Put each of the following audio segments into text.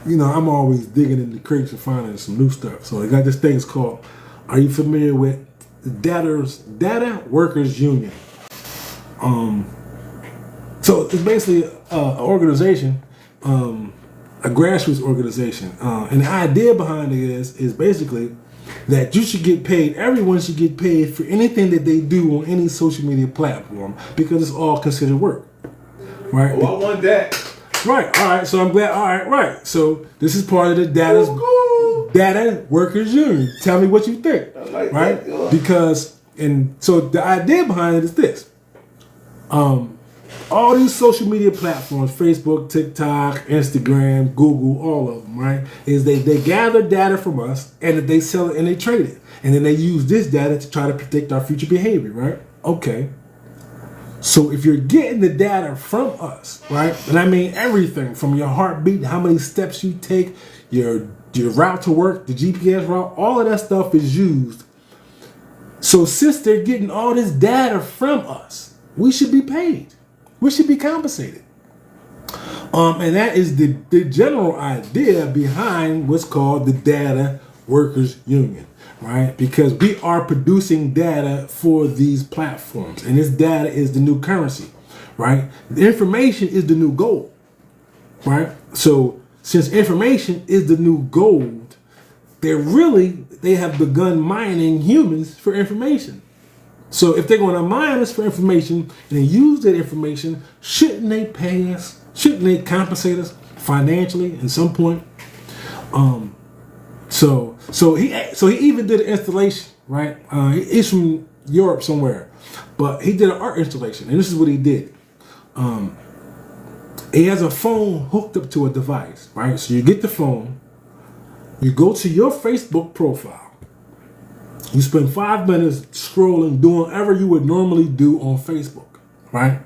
I'm always digging in the crates and finding some new stuff. So they got this thing called, are you familiar with the Data Workers Union? So it's basically an organization, a grassroots organization. And the idea behind it is basically that you should get paid, everyone should get paid for anything that they do on any social media platform because it's all considered work. Right? Oh, I want that. Right. All right. So I'm glad. All right. Right. So this is part of the Data Workers Union. Tell me what you think. I like right? that. Because so the idea behind it is this. All these social media platforms, Facebook, TikTok, Instagram, Google, all of them, right? Is they gather data from us and they sell it and they trade it. And then they use this data to try to predict our future behavior, right? Okay. So if you're getting the data from us, right? And I mean everything from your heartbeat, how many steps you take, your route to work, the GPS route, all of that stuff is used. So since they're getting all this data from us, we should be paid. We should be compensated. And that is the general idea behind what's called the Data Workers Union, right? Because we are producing data for these platforms, and this data is the new currency, right? The information is the new gold, right? So since information is the new gold, they have begun mining humans for information. So if they're going to mine us for information and they use that information, shouldn't they pay us? Shouldn't they compensate us financially at some point? So he even did an installation, right? He's from Europe somewhere, but he did an art installation, and this is what he did. He has a phone hooked up to a device, right? So you get the phone, you go to your Facebook profile. You spend 5 minutes scrolling, doing whatever you would normally do on Facebook, right?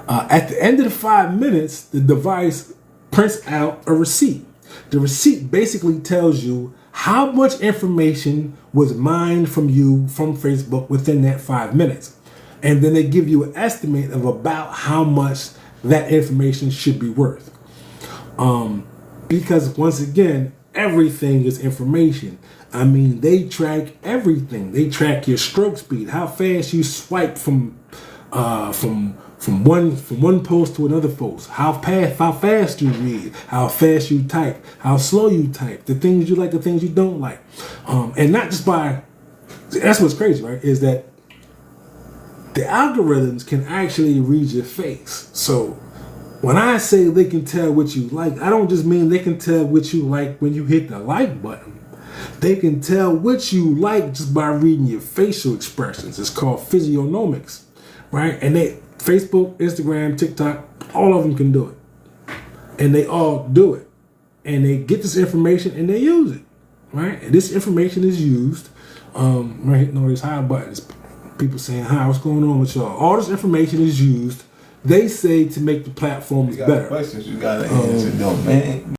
At the end of the 5 minutes, the device prints out a receipt. The receipt basically tells you how much information was mined from you from Facebook within that 5 minutes. And then they give you an estimate of about how much that information should be worth. Because once again, everything is information. I mean, they track everything. They track your stroke speed, how fast you swipe from one post to another post, how fast you read, how fast you type, how slow you type, the things you like, the things you don't like, and not just by. That's what's crazy, right? Is that the algorithms can actually read your face. So when I say they can tell what you like, I don't just mean they can tell what you like when you hit the like button. They can tell what you like just by reading your facial expressions. It's called physiognomics, right? And Facebook, Instagram, TikTok, all of them can do it. And they all do it. And they get this information and they use it, right? And this information is used, we're hitting all these high buttons. People saying, hi, what's going on with y'all? All this information is used, they say, to make the platforms better. Questions you got to answer, though, man.